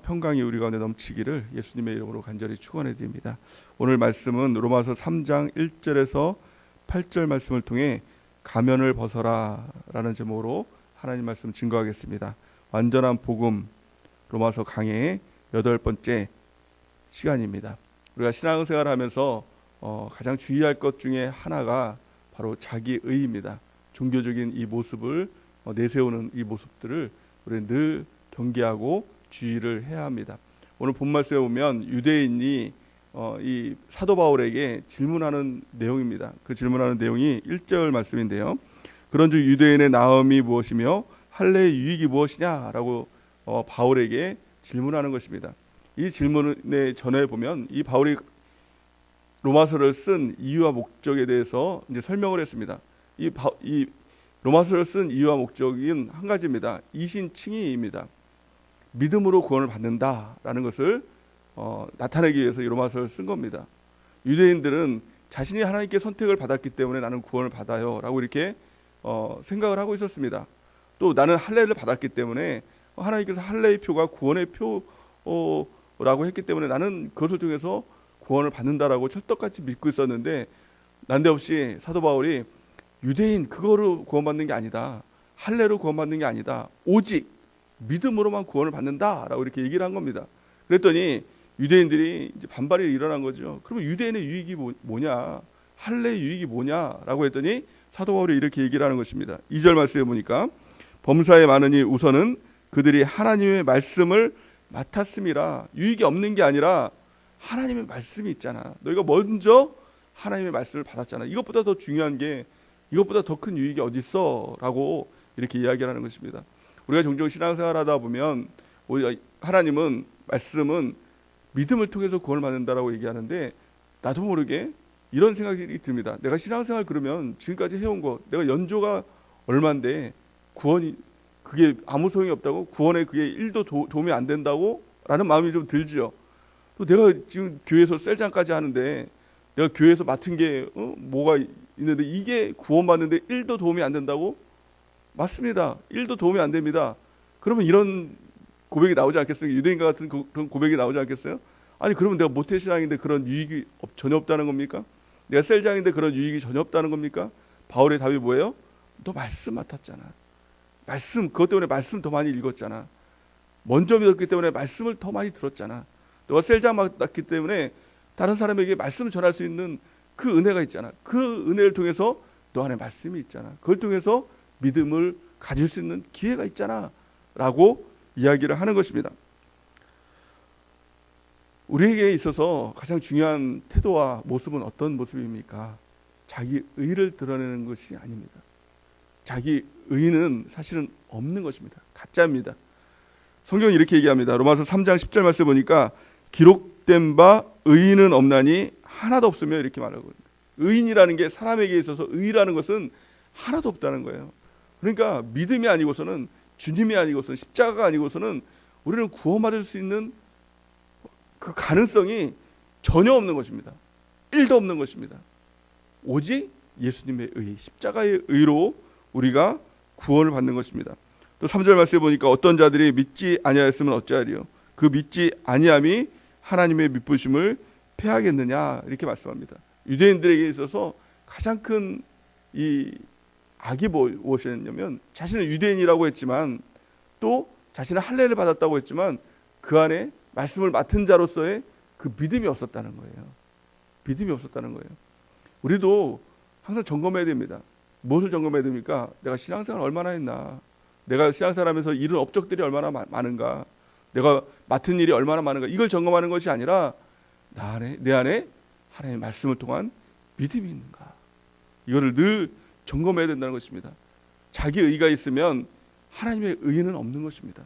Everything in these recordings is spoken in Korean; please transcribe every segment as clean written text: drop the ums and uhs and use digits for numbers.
평강이 우리 가운데 넘치기를 예수님의 이름으로 간절히 축원해 드립니다. 오늘 말씀은 로마서 3장 1절에서 8절 말씀을 통해 가면을 벗어라라는 제목으로 하나님 말씀 증거하겠습니다. 완전한 복음 로마서 강해의 8번째 시간입니다. 우리가 신앙생활을 하면서 가장 주의할 것 중에 하나가 바로 자기의입니다. 종교적인 이 모습을 내세우는 이 모습들을 우리는 늘 경계하고 주의를 해야 합니다. 오늘 본 말씀에 보면 유대인이 이 사도 바울에게 질문하는 내용입니다. 그 질문하는 내용이 1절 말씀인데요. 그런즉 유대인의 나음이 무엇이며 할례의 유익이 무엇이냐라고 바울에게 질문하는 것입니다. 이 질문에 전에 보면 이 바울이 로마서를 쓴 이유와 목적에 대해서 이제 설명을 했습니다. 이 로마서를 쓴 이유와 목적인 한 가지입니다. 이신칭의입니다. 믿음으로 구원을 받는다라는 것을 나타내기 위해서 이 로마서를 쓴 겁니다. 유대인들은 자신이 하나님께 선택을 받았기 때문에 나는 구원을 받아요 라고 이렇게 생각을 하고 있었습니다. 또 나는 할례를 받았기 때문에 하나님께서 할례의 표가 구원의 표라고 했기 때문에 나는 그것을 통해서 구원을 받는다라고 찰떡같이 믿고 있었는데, 난데없이 사도 바울이 유대인 그거로 구원받는 게 아니다, 할례로 구원받는 게 아니다, 오직 믿음으로만 구원을 받는다라고 이렇게 얘기를 한 겁니다. 그랬더니 유대인들이 이제 반발이 일어난 거죠. 그러면 유대인의 유익이 뭐냐, 할례의 유익이 뭐냐라고 했더니 사도 바울이 이렇게 얘기를 하는 것입니다. 2절 말씀에 보니까 범사에 많으니 우선은 그들이 하나님의 말씀을 맡았음이라. 유익이 없는 게 아니라 하나님의 말씀이 있잖아. 너희가 먼저 하나님의 말씀을 받았잖아. 이것보다 더 중요한 게, 이것보다 더 큰 유익이 어디 있어라고 이렇게 이야기하는 것입니다. 우리가 종종 신앙생활하다 보면 하나님은 말씀은 믿음을 통해서 구원을 받는다라고 얘기하는데, 나도 모르게 이런 생각이 듭니다. 내가 신앙생활 그러면 지금까지 해온 거, 내가 연조가 얼마인데 구원이 그게 아무 소용이 없다고, 구원에 그게 1도 도움이 안 된다고 라는 마음이 좀 들죠. 또 내가 지금 교회에서 셀장까지 하는데 내가 교회에서 맡은 게 뭐가 있는데 이게 구원받는데 1도 도움이 안 된다고? 맞습니다. 1도 도움이 안 됩니다. 그러면 이런 고백이 나오지 않겠어요? 유대인과 같은 그런 고백이 나오지 않겠어요? 아니 그러면 내가 모태신앙인데 그런 유익이 전혀 없다는 겁니까? 내가 셀장인데 그런 유익이 전혀 없다는 겁니까? 바울의 답이 뭐예요? 너 말씀 맡았잖아. 말씀, 그것 때문에 말씀 더 많이 읽었잖아. 먼저 믿었기 때문에 말씀을 더 많이 들었잖아. 너가 셀장 맡았기 때문에 다른 사람에게 말씀을 전할 수 있는 그 은혜가 있잖아. 그 은혜를 통해서 너 안에 말씀이 있잖아. 그걸 통해서 믿음을 가질 수 있는 기회가 있잖아 라고 이야기를 하는 것입니다. 우리에게 있어서 가장 중요한 태도와 모습은 어떤 모습입니까? 자기 의를 드러내는 것이 아닙니다. 자기 의는 사실은 없는 것입니다. 가짜입니다. 성경이 이렇게 얘기합니다. 로마서 3장 10절 말씀 보니까 기록된 바 의인은 없나니 하나도 없으며 이렇게 말하고, 의인이라는 게 사람에게 있어서 의라는 것은 하나도 없다는 거예요. 그러니까 믿음이 아니고서는, 주님이 아니고서는, 십자가가 아니고서는 우리는 구원받을 수 있는 그 가능성이 전혀 없는 것입니다. 1도 없는 것입니다. 오직 예수님의 의, 십자가의 의로 우리가 구원을 받는 것입니다. 또 3절 말씀에 보니까 어떤 자들이 믿지 아니하였으면 어찌하리요? 그 믿지 아니함이 하나님의 미쁘심을 패하겠느냐 이렇게 말씀합니다. 유대인들에게 있어서 가장 큰 이 악이 무엇이었냐면, 자신은 유대인이라고 했지만 또 자신은 할례를 받았다고 했지만 그 안에 말씀을 맡은 자로서의 그 믿음이 없었다는 거예요. 믿음이 없었다는 거예요. 우리도 항상 점검해야 됩니다. 무엇을 점검해야 됩니까? 내가 신앙생활 얼마나 했나? 내가 신앙생활하면서 이룬 업적들이 얼마나 많은가? 내가 맡은 일이 얼마나 많은가? 이걸 점검하는 것이 아니라 내 안에 하나님의 말씀을 통한 믿음이 있는가? 이거를 늘 점검해야 된다는 것입니다. 자기 의가 있으면 하나님의 의는 없는 것입니다.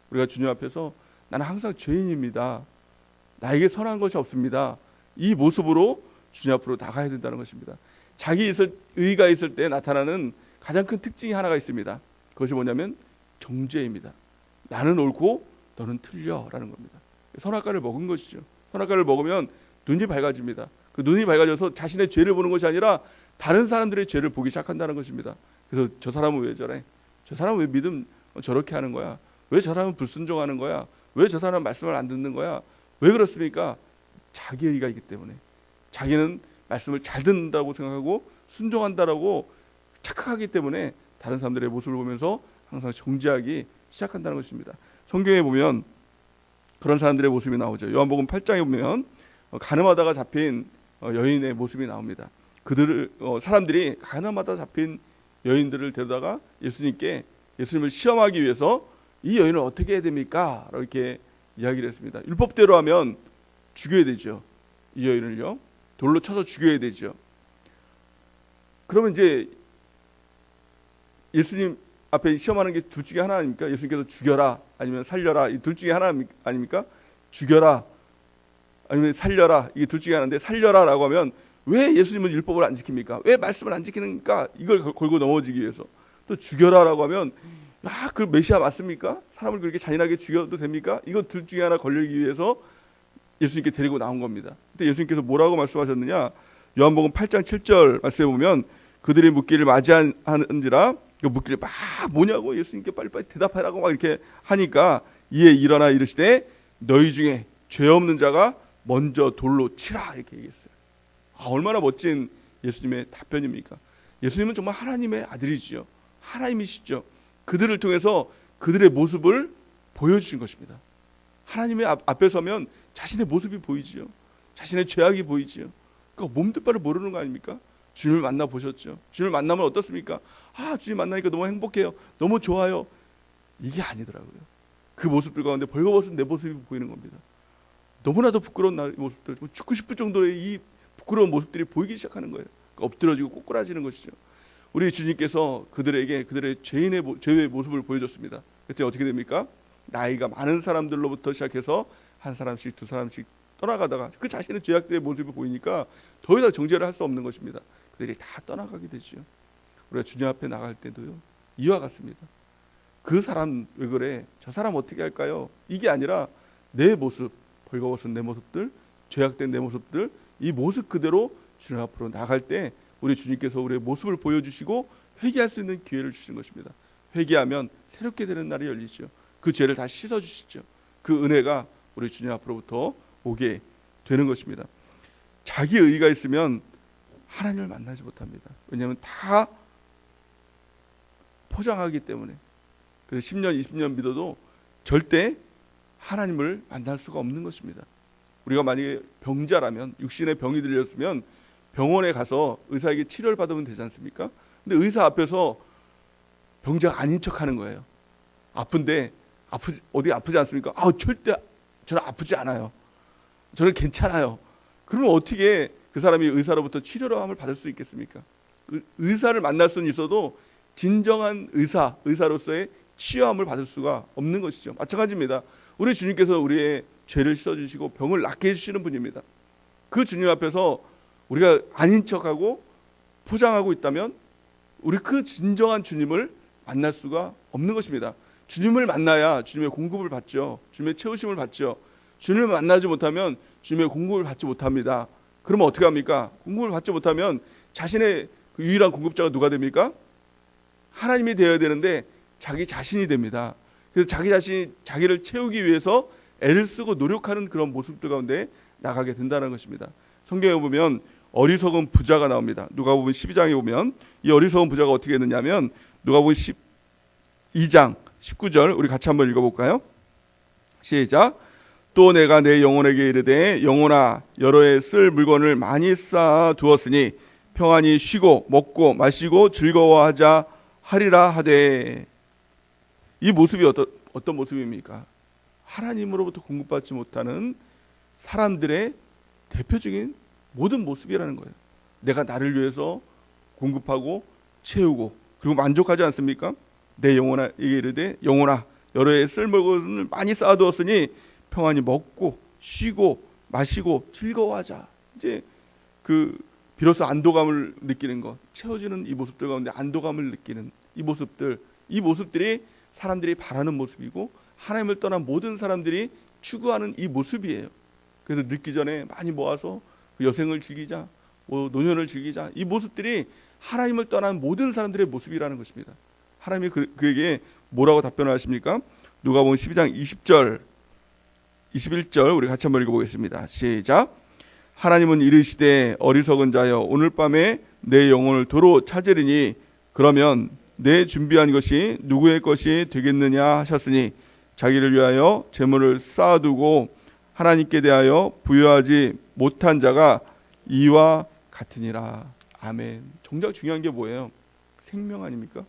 우리가 주님 앞에서 나는 항상 죄인입니다, 나에게 선한 것이 없습니다, 이 모습으로 주님 앞으로 나가야 된다는 것입니다. 자기 의가 있을 때 나타나는 가장 큰 특징이 하나가 있습니다. 그것이 뭐냐면 정죄입니다. 나는 옳고 너는 틀려라는 겁니다. 선악과를 먹은 것이죠. 선악과를 먹으면 눈이 밝아집니다. 그 눈이 밝아져서 자신의 죄를 보는 것이 아니라 다른 사람들의 죄를 보기 시작한다는 것입니다. 그래서 저 사람은 왜 저래? 저 사람은 왜 믿음 저렇게 하는 거야? 왜 저 사람은 불순종하는 거야? 왜 저 사람 말씀을 안 듣는 거야? 왜 그렇습니까? 자기 의가 있기 때문에. 자기는 말씀을 잘 듣는다고 생각하고 순종한다라고 착각하기 때문에 다른 사람들의 모습을 보면서 항상 정죄하기 시작한다는 것입니다. 성경에 보면 그런 사람들의 모습이 나오죠. 요한복음 8장에 보면 가늠하다가 잡힌 여인의 모습이 나옵니다. 그들을 사람들이 가늠하다 잡힌 여인들을 데려다가 예수님을 시험하기 위해서 이 여인을 어떻게 해야 됩니까? 이렇게 이야기를 했습니다. 율법대로 하면 죽여야 되죠. 이 여인을요. 돌로 쳐서 죽여야 되죠. 그러면 이제 예수님 앞에 시험하는 게 둘 중에 하나 아닙니까? 예수님께서 죽여라 아니면 살려라, 이 둘 중에 하나 아닙니까? 죽여라 아니면 살려라, 이게 둘 중에 하나인데 살려라라고 하면 왜 예수님은 율법을 안 지킵니까? 왜 말씀을 안 지키는가? 이걸 걸고 넘어지기 위해서. 또 죽여라라고 하면 그 메시아 맞습니까? 사람을 그렇게 잔인하게 죽여도 됩니까? 이거 둘 중에 하나 걸리기 위해서 예수님께 데리고 나온 겁니다. 근데 예수님께서 뭐라고 말씀하셨느냐? 요한복음 8장 7절 말씀에 보면 그들이 묻기를 맞이하는지라, 그 묻기를 막 뭐냐고 예수님께 빨리빨리 대답하라고 막 이렇게 하니까 이에 일어나 이르시되 너희 중에 죄 없는 자가 먼저 돌로 치라, 이렇게 얘기했어요. 얼마나 멋진 예수님의 답변입니까? 예수님은 정말 하나님의 아들이지요. 하나님이시죠. 그들을 통해서 그들의 모습을 보여주신 것입니다. 하나님의 앞에 서면 자신의 모습이 보이지요. 자신의 죄악이 보이지요. 그러니까 몸둘 바를 모르는 거 아닙니까? 주님을 만나 보셨죠. 주님을 만나면 어떻습니까? 주님 만나니까 너무 행복해요. 너무 좋아요. 이게 아니더라고요. 그 모습들 가운데 벌거벗은 내 모습이 보이는 겁니다. 너무나도 부끄러운 나의 모습들, 죽고 싶을 정도의 이 부끄러운 모습들이 보이기 시작하는 거예요. 그러니까 엎드러지고 꼬꾸라지는 것이죠. 우리 주님께서 그들에게 그들의 죄의 모습을 보여줬습니다. 그때 어떻게 됩니까? 나이가 많은 사람들로부터 시작해서 한 사람씩 두 사람씩 떠나가다가 그 자신의 죄악들의 모습이 보이니까 더 이상 정죄를 할 수 없는 것입니다. 그들이 다 떠나가게 되죠. 우리가 주님 앞에 나갈 때도요, 이와 같습니다. 그 사람 왜 그래? 저 사람 어떻게 할까요? 이게 아니라 내 모습, 벌거벗은 내 모습들, 죄악된 내 모습들, 이 모습 그대로 주님 앞으로 나갈 때 우리 주님께서 우리의 모습을 보여주시고 회개할 수 있는 기회를 주시는 것입니다. 회개하면 새롭게 되는 날이 열리죠. 그 죄를 다 씻어주시죠. 그 은혜가 우리 주님 앞으로부터 오게 되는 것입니다. 자기 의의가 있으면 하나님을 만나지 못합니다. 왜냐하면 다 포장하기 때문에. 그래서 10년, 20년 믿어도 절대 하나님을 만날 수가 없는 것입니다. 우리가 만약에 병자라면, 육신의 병이 들렸으면 병원에 가서 의사에게 치료를 받으면 되지 않습니까? 근데 의사 앞에서 병자가 아닌 척하는 거예요. 아픈데 어디 아프지 않습니까? 절대 저는 아프지 않아요. 저는 괜찮아요. 그러면 어떻게 그 사람이 의사로부터 치료를 받을 수 있겠습니까? 의사를 만날 수는 있어도 진정한 의사로서의 치유함을 받을 수가 없는 것이죠. 마찬가지입니다. 우리 주님께서 우리의 죄를 씻어주시고 병을 낫게 해주시는 분입니다. 그 주님 앞에서 우리가 아닌 척하고 포장하고 있다면 우리 그 진정한 주님을 만날 수가 없는 것입니다. 주님을 만나야 주님의 공급을 받죠. 주님의 채우심을 받죠. 주님을 만나지 못하면 주님의 공급을 받지 못합니다. 그러면 어떻게 합니까? 공급을 받지 못하면 자신의 그 유일한 공급자가 누가 됩니까? 하나님이 되어야 되는데 자기 자신이 됩니다. 그래서 자기를 채우기 위해서 애를 쓰고 노력하는 그런 모습들 가운데 나가게 된다는 것입니다. 성경에 보면 어리석은 부자가 나옵니다. 누가복음 12장에 보면 이 어리석은 부자가 어떻게 했느냐면 누가복음 12장 19절 우리 같이 한번 읽어볼까요? 시작. 또 내가 내 영혼에게 이르되 영혼아 여러 해 쓸 물건을 많이 쌓아 두었으니 평안히 쉬고 먹고 마시고 즐거워하자 하리라 하되. 이 모습이 어떤 모습입니까? 하나님으로부터 공급받지 못하는 사람들의 대표적인 모든 모습이라는 거예요. 내가 나를 위해서 공급하고 채우고 그리고 만족하지 않습니까? 내 영혼에게 이르되 영혼아 여러 해 쓸 물건을 많이 쌓아두었으니 평안히 먹고 쉬고 마시고 즐거워하자. 이제 비로소 안도감을 느끼는 것, 채워지는 이 모습들 가운데 안도감을 느끼는 이 모습들이 사람들이 바라는 모습이고 하나님을 떠난 모든 사람들이 추구하는 이 모습이에요. 그래서 늦기 전에 많이 모아서 여생을 즐기자, 노년을 즐기자. 이 모습들이 하나님을 떠난 모든 사람들의 모습이라는 것입니다. 하나님이 그에게 뭐라고 답변을 하십니까? 누가복음 12장 20절 21절 우리 같이 한번 읽어보겠습니다. 시작. 하나님은 이르시되 어리석은 자여 오늘 밤에 내 영혼을 도로 찾으리니 그러면 내 준비한 것이 누구의 것이 되겠느냐 하셨으니 자기를 위하여 재물을 쌓아두고 하나님께 대하여 부여하지 못한 자가 이와 같으니라. 아멘. 정작 중요한 게 뭐예요? 생명 아닙니까?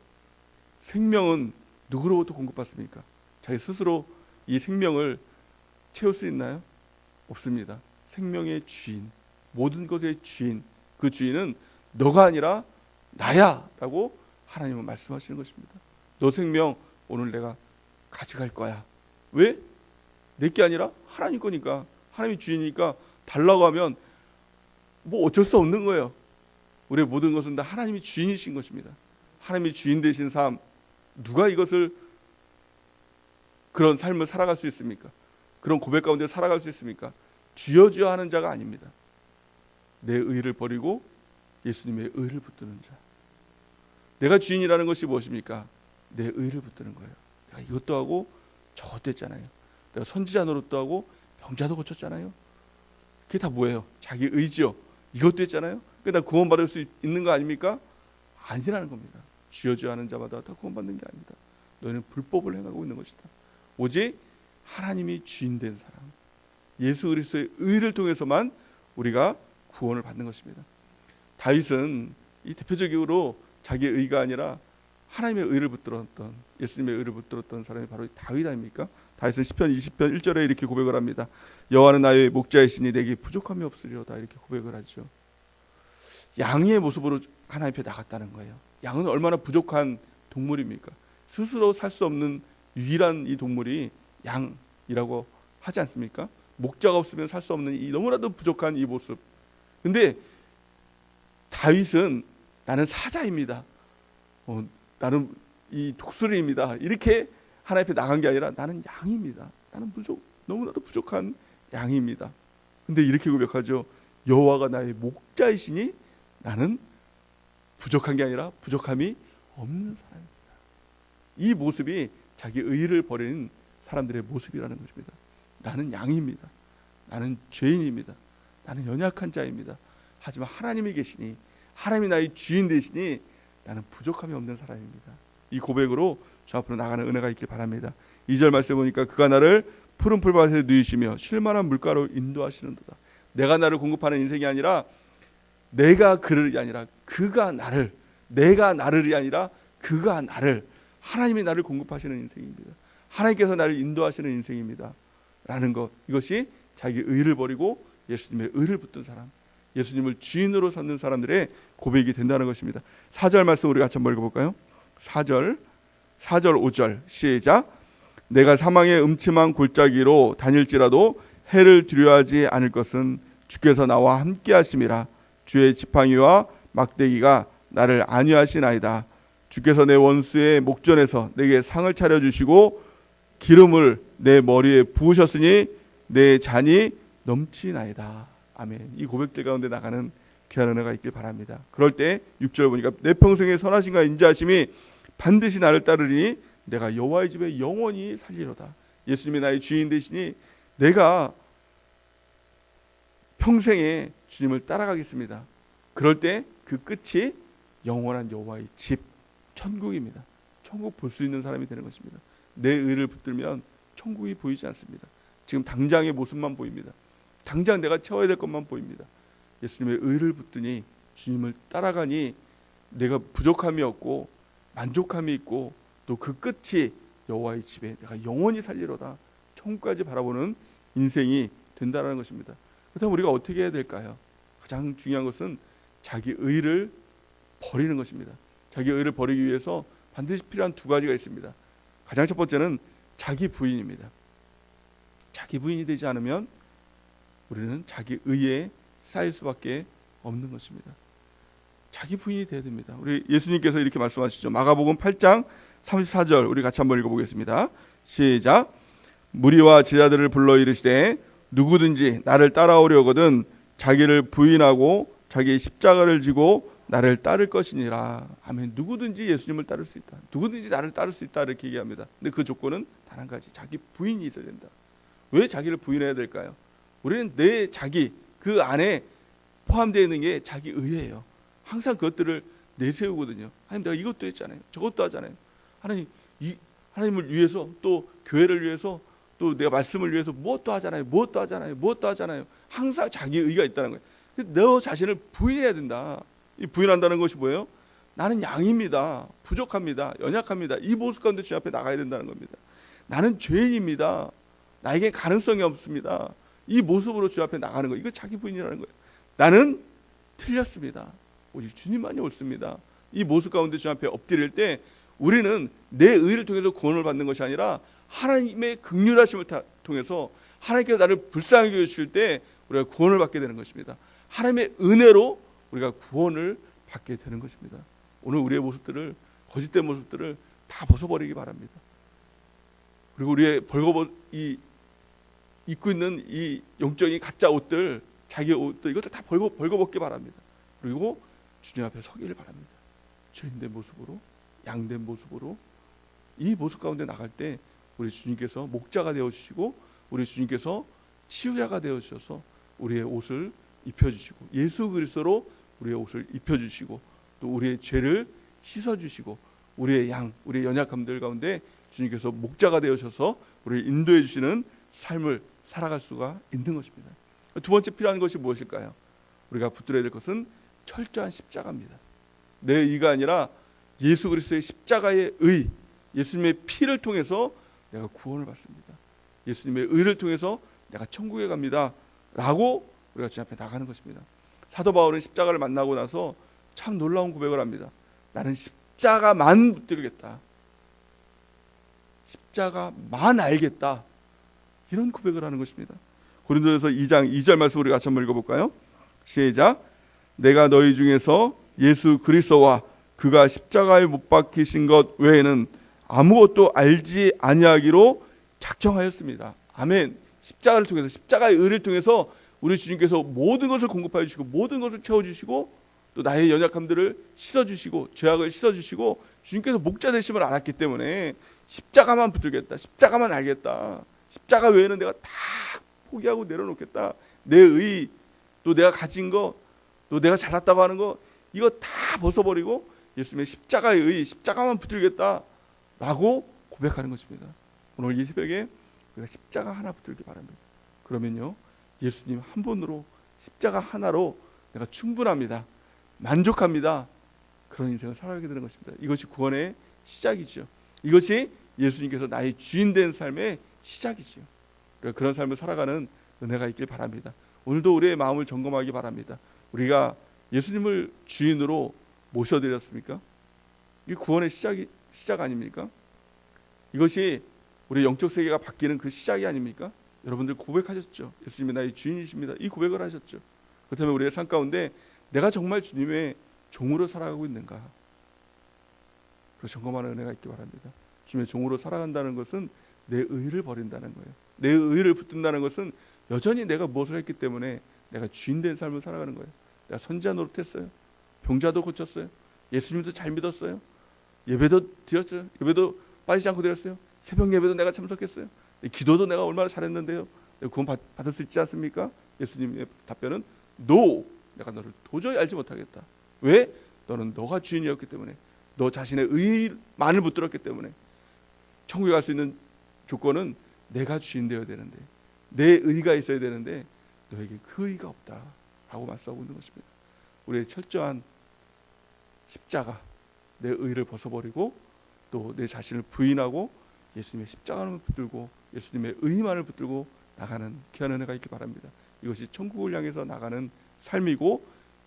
생명은 누구로부터 공급받습니까? 자기 스스로 이 생명을 채울 수 있나요? 없습니다. 생명의 주인, 모든 것의 주인, 그 주인은 너가 아니라 나야 라고 하나님은 말씀하시는 것입니다. 너 생명 오늘 내가 가져갈 거야. 왜? 내게 아니라 하나님 거니까. 하나님이 주인이니까 달라고 하면 뭐 어쩔 수 없는 거예요. 우리의 모든 것은 다 하나님이 주인이신 것입니다. 하나님이 주인 되신 삶, 누가 이것을 그런 삶을 살아갈 수 있습니까? 그런 고백 가운데 살아갈 수 있습니까? 주여 주여 하는 자가 아닙니다. 내 의를 버리고 예수님의 의를 붙드는 자. 내가 주인이라는 것이 무엇입니까? 내 의를 붙드는 거예요. 내가 이것도 하고 저것도 했잖아요. 내가 선지자 노릇도 하고 병자도 고쳤잖아요. 그게 다 뭐예요? 자기 의지요. 이것도 했잖아요. 그러니까 나 구원받을 수 있는 거 아닙니까? 아니라는 겁니다. 주여 주여 하는 자마다 다 구원받는 게 아니다. 너희는 불법을 행하고 있는 것이다. 오직 하나님이 주인 된 사람, 예수 그리스도의 의를 통해서만 우리가 구원을 받는 것입니다. 다윗은 이 대표적으로 자기의 의가 아니라 하나님의 의를 붙들었던, 예수님의 의를 붙들었던 사람이 바로 다윗 아닙니까? 다윗은 시편 20편 1절에 이렇게 고백을 합니다. 여호와는 나의 목자이시니 내게 부족함이 없으리로다. 이렇게 고백을 하죠. 양의 모습으로 하나님 앞에 나갔다는 거예요. 양은 얼마나 부족한 동물입니까? 스스로 살 수 없는 유일한 이 동물이 양이라고 하지 않습니까? 목자가 없으면 살 수 없는 이 너무나도 부족한 이 모습. 근데 다윗은 나는 사자입니다. 나는 이 독수리입니다. 이렇게 하나님 앞에 나간 게 아니라 나는 양입니다. 나는 너무나도 부족한 양입니다. 근데 이렇게 고백하죠. 여호와가 나의 목자이시니 나는 부족한 게 아니라 부족함이 없는 사람입니다. 이 모습이 자기 의를 버리는 사람들의 모습이라는 것입니다. 나는 양입니다. 나는 죄인입니다. 나는 연약한 자입니다. 하지만 하나님이 계시니, 하나님이 나의 주인 되시니 나는 부족함이 없는 사람입니다. 이 고백으로 저 앞으로 나가는 은혜가 있길 바랍니다. 2절 말씀 보니까 그가 나를 푸른 풀밭에 누이시며 쉴만한 물가로 인도하시는도다. 내가 나를 공급하는 인생이 아니라 내가 그를 아니라 그가 나를, 내가 나를이 아니라 그가 나를, 하나님이 나를 공급하시는 인생입니다. 하나님께서 나를 인도하시는 인생입니다. 라는 것, 이것이 자기 의를 버리고 예수님의 의를 붙든 사람, 예수님을 주인으로 삼는 사람들의 고백이 된다는 것입니다. 4절 말씀 우리 같이 한번 읽어볼까요? 4절 5절 시작. 내가 사망의 음침한 골짜기로 다닐지라도 해를 두려워하지 않을 것은 주께서 나와 함께 하심이라. 주의 지팡이와 막대기가 나를 안위하시나이다. 주께서 내 원수의 목전에서 내게 상을 차려주시고 기름을 내 머리에 부으셨으니 내 잔이 넘치나이다. 아멘. 이 고백들 가운데 나가는 귀한 은혜가 있길 바랍니다. 그럴 때 6절 보니까 내 평생의 선하심과 인자하심이 반드시 나를 따르리니 내가 여호와의 집에 영원히 살리로다. 예수님이 나의 주인 되시니 내가 평생에 주님을 따라가겠습니다. 그럴 때 그 끝이 영원한 여호와의 집, 천국입니다. 천국 볼 수 있는 사람이 되는 것입니다. 내 의를 붙들면 천국이 보이지 않습니다. 지금 당장의 모습만 보입니다. 당장 내가 채워야 될 것만 보입니다. 예수님의 의를 붙드니, 주님을 따라가니 내가 부족함이 없고 만족함이 있고 또 그 끝이 여호와의 집에 내가 영원히 살리로다. 천국까지 바라보는 인생이 된다는 것입니다. 그렇다면 우리가 어떻게 해야 될까요? 가장 중요한 것은 자기 의를 버리는 것입니다. 자기 의를 버리기 위해서 반드시 필요한 두 가지가 있습니다. 가장 첫 번째는 자기 부인입니다. 자기 부인이 되지 않으면 우리는 자기 의에 쌓일 수밖에 없는 것입니다. 자기 부인이 되어야 됩니다. 우리 예수님께서 이렇게 말씀하시죠. 마가복음 8장 34절 우리 같이 한번 읽어보겠습니다. 시작. 무리와 제자들을 불러 이르시되 누구든지 나를 따라오려거든 자기를 부인하고 자기 십자가를 지고 나를 따를 것이니라. 아멘. 누구든지 예수님을 따를 수 있다. 누구든지 나를 따를 수 있다. 이렇게 얘기합니다. 근데 그 조건은 단 한 가지. 자기 부인이 있어야 된다. 왜 자기를 부인해야 될까요? 우리는 내 자기 그 안에 포함되어 있는 게 자기 의예요. 항상 그것들을 내세우거든요. 하나님 내가 이것도 했잖아요. 저것도 하잖아요. 하나님 하나님을 위해서 또 교회를 위해서 또 내가 말씀을 위해서 무엇도 하잖아요. 무엇도 하잖아요. 무엇도 하잖아요. 항상 자기 의가 있다는 거예요. 너 자신을 부인해야 된다. 이 부인한다는 것이 뭐예요? 나는 양입니다. 부족합니다. 연약합니다. 이 모습 가운데 주님 앞에 나가야 된다는 겁니다. 나는 죄인입니다. 나에게 가능성이 없습니다. 이 모습으로 주님 앞에 나가는 거, 이거 자기 부인이라는 거예요. 나는 틀렸습니다. 오직 주님만이 옳습니다. 이 모습 가운데 주님 앞에 엎드릴 때 우리는 내 의를 통해서 구원을 받는 것이 아니라 하나님의 긍휼하심을 통해서 하나님께서 나를 불쌍하게 여주실 때 우리가 구원을 받게 되는 것입니다. 하나님의 은혜로 우리가 구원을 받게 되는 것입니다. 오늘 우리의 모습들을, 거짓된 모습들을 다 벗어버리기 바랍니다. 그리고 우리의 입고 있는 이 영적인 가짜 옷들, 자기 옷들, 이것들 다 벌거벗기 바랍니다. 그리고 주님 앞에 서기를 바랍니다. 죄인된 모습으로, 양된 모습으로. 이 모습 가운데 나갈 때 우리 주님께서 목자가 되어주시고 우리 주님께서 치유자가 되어주셔서 우리의 옷을 입혀주시고 예수 그리스도로 우리의 옷을 입혀주시고 또 우리의 죄를 씻어주시고 우리의 우리의 연약함들 가운데 주님께서 목자가 되어주셔서 우리를 인도해 주시는 삶을 살아갈 수가 있는 것입니다. 두 번째 필요한 것이 무엇일까요? 우리가 붙들어야 될 것은 철저한 십자가입니다. 내 의가 아니라 예수 그리스도의 십자가의 의, 예수님의 피를 통해서 내가 구원을 받습니다. 예수님의 의를 통해서 내가 천국에 갑니다 라고 우리가 주님 앞에 나가는 것입니다. 사도 바울은 십자가를 만나고 나서 참 놀라운 고백을 합니다. 나는 십자가만 붙들겠다. 십자가만 알겠다. 이런 고백을 하는 것입니다. 고린도전서 2장 2절 말씀 우리 같이 한번 읽어볼까요? 시작. 내가 너희 중에서 예수 그리스도와 그가 십자가에 못 박히신 것 외에는 아무것도 알지 아니하기로 작정하였습니다. 아멘. 십자가를 통해서, 십자가의 의를 통해서 우리 주님께서 모든 것을 공급하여 주시고 모든 것을 채워주시고 또 나의 연약함들을 씻어주시고 죄악을 씻어주시고 주님께서 목자 되심을 알았기 때문에 십자가만 붙들겠다. 십자가만 알겠다. 십자가 외에는 내가 다 포기하고 내려놓겠다. 내 의, 또 내가 가진 거, 또 내가 잘났다고 하는 거, 이거 다 벗어버리고 예수님의 십자가의 의, 십자가만 붙들겠다 라고 고백하는 것입니다. 오늘 이 새벽에 우리가 십자가 하나 붙들기 바랍니다. 그러면요, 예수님 한 분으로, 십자가 하나로 내가 충분합니다. 만족합니다. 그런 인생을 살아가게 되는 것입니다. 이것이 구원의 시작이죠. 이것이 예수님께서 나의 주인 된 삶의 시작이죠. 그런 삶을 살아가는 은혜가 있길 바랍니다. 오늘도 우리의 마음을 점검하기 바랍니다. 우리가 예수님을 주인으로 모셔드렸습니까? 이 구원의 시작 아닙니까? 이것이 우리 영적 세계가 바뀌는 그 시작이 아닙니까? 여러분들 고백하셨죠. 예수님이 나의 주인이십니다. 이 고백을 하셨죠. 그렇다면 우리의 삶 가운데 내가 정말 주님의 종으로 살아가고 있는가? 그 점검하는 은혜가 있기 바랍니다. 주님의 종으로 살아간다는 것은 내 의를 버린다는 거예요. 내 의를 붙든다는 것은 여전히 내가 무엇을 했기 때문에 내가 주인된 삶을 살아가는 거예요. 내가 선지자 노릇했어요. 병자도 고쳤어요. 예수님도 잘 믿었어요. 예배도 드렸어요. 예배도 빠지지 않고 드렸어요. 새벽 예배도 내가 참석했어요. 기도도 내가 얼마나 잘했는데요. 구원 받을 수 있지 않습니까? 예수님의 답변은 No. 내가 너를 도저히 알지 못하겠다. 왜? 너는 너가 주인이었기 때문에, 너 자신의 의만을 붙들었기 때문에. 천국에 갈 수 있는 조건은 내가 주인 되어야 되는데, 내 의가 있어야 되는데 너에게 그 의가 없다 라고 말씀하고 있는 것입니다. 우리의 철저한 십자가, 내 의를 벗어버리고 또 내 자신을 부인하고 예수님의 십자가를 붙들고 예수님의 의만을 붙들고 나가는 귀한 은혜가 있기 바랍니다. 이것이 천국을 향해서 나가는 삶이고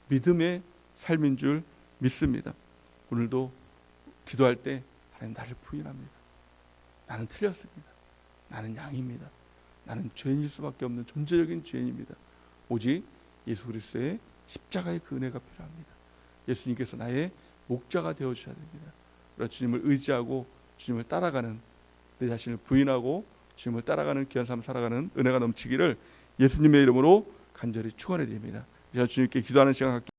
믿음의 삶인 줄 믿습니다. 오늘도 기도할 때 하나님, 나를 부인합니다. 나는 틀렸습니다. 나는 양입니다. 나는 죄인일 수밖에 없는 존재적인 죄인입니다. 오직 예수 그리스도의 십자가의 그 은혜가 필요합니다. 예수님께서 나의 목자가 되어주셔야 됩니다. 그래서 주님을 의지하고 주님을 따라가는, 내 자신을 부인하고 주님을 따라가는 귀한 삶 살아가는 은혜가 넘치기를 예수님의 이름으로 간절히 축원해 드립니다. 제가 주님께 기도하는 시간 갖기